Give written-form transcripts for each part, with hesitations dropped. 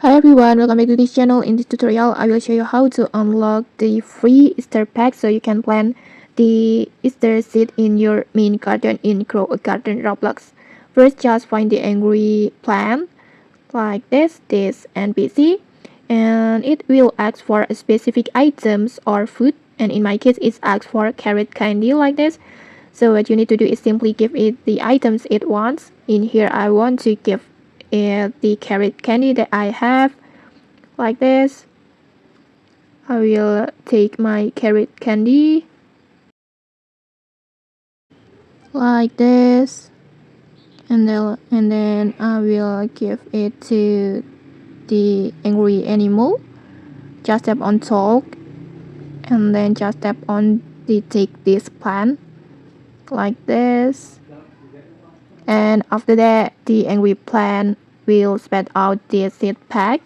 Hi everyone, welcome back to this channel. In this tutorial, I will show you how to unlock the free Easter pack so you can plant the Easter seed in your main garden in Garden Roblox. First, just find the angry plant like this NPC, and it will ask for specific items or food. And in my case, it asks for carrot candy like this. So what you need to do is simply give it the items it wants. In here, I want to give it the carrot candy that I have like this. I will take my carrot candy like this, and then I will give it to the angry animal. Just tap on talk, and then just tap on the take this plant like this, and after that the angry plant will spit out the seed pack,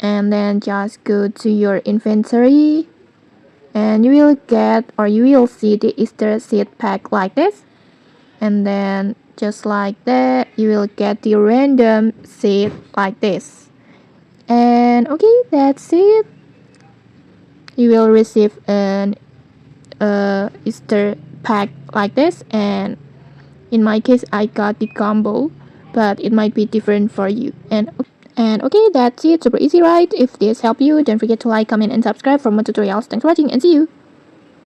and then just go to your inventory and you will get or you will see the Easter seed pack like this, and then just like that you will get the random seed like this. And okay, that's it. You will receive an Easter pack like this, and in my case I got the combo, but it might be different for you. And okay, that's it. Super easy, right? If this helped you, don't forget to like, comment, and subscribe for more tutorials. Thanks for watching, and see you.